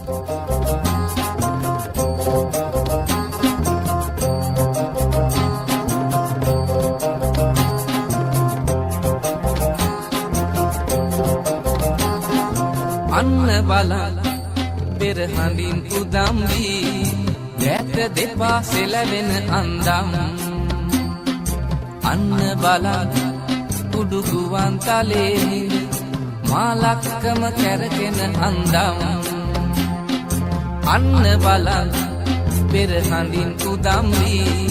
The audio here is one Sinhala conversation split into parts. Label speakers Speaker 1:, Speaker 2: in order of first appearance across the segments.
Speaker 1: අන්න බලන්න පෙර හඳින් උදම් වී දැත දෙපා සෙලවෙන අන්දම් අන්න බලන්න උඩු ගුවන් තලේ මාලක්කම කැරගෙන අන්දම් අන්න බලන්න පෙර හඳින් උදම් වී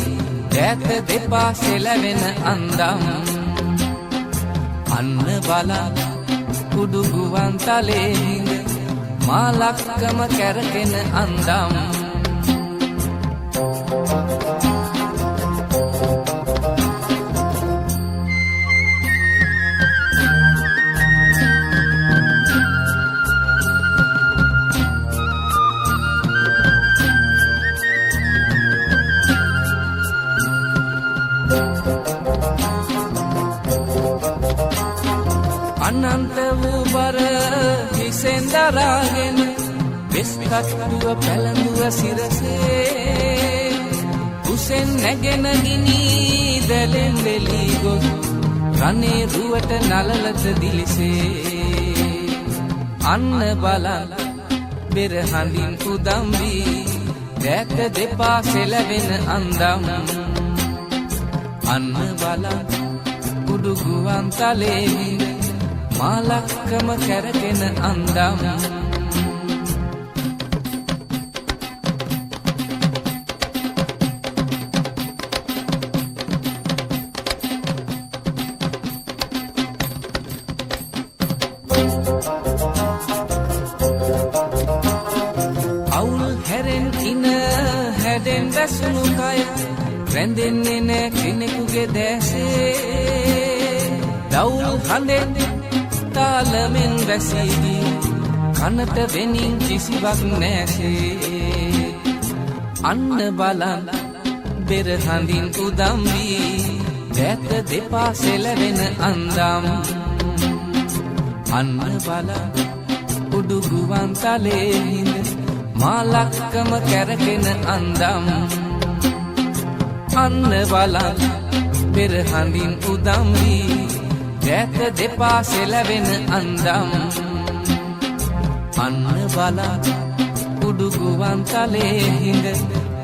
Speaker 1: දැත දෙපා සෙලවෙන අන්දම් අන්න බලන්න උඩු ගුවන් තලේ මාලක්කම කැරගෙන අන්දම් අනන්ත වූ බර හිසෙන් දරාගෙන වෙස්කට්ටුව පැළඳුව සිරසේ කුසෙන් නැගෙන ගිනි දැලෙන් වෙලී ගොස් රනේ රුවට නලලත දිලිසේ අන්න බලන්න බෙර හඳින් උදම් වී දැක දෙපා සෙලවෙන අන්දම් අන්න බලන්න උඩු ගුවන් තලේ මාලක්කම කැරගෙන අන්දම් අවුල් හැරෙන් ඉන හැඩෙන් වැසුණු කය රැඳෙන්නේ නෑ කෙනෙකුගේ දැසේ දවුල් හඳෙන් තාලමෙන් වැසීදී කනට වෙනින් කිසිවක් නැසේ අන්න බලන්න බෙර හඳින් උදම් වී දැත දෙපා සෙලවෙන අන්දම් අන්න බලන්න උඩු ගුවන් තලේ මාලක්කම කැරගෙන අන්දම් අන්න බලන්න බෙර හඳින් උදම් වී දැත දෙපා සෙලවෙන අන්දම් අන්න බලන්න උඩු ගුවන් තලේ හිඳ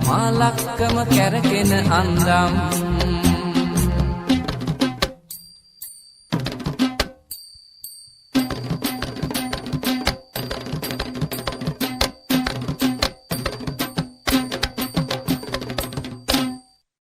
Speaker 1: මාලක්කම කැරගෙන අන්දම්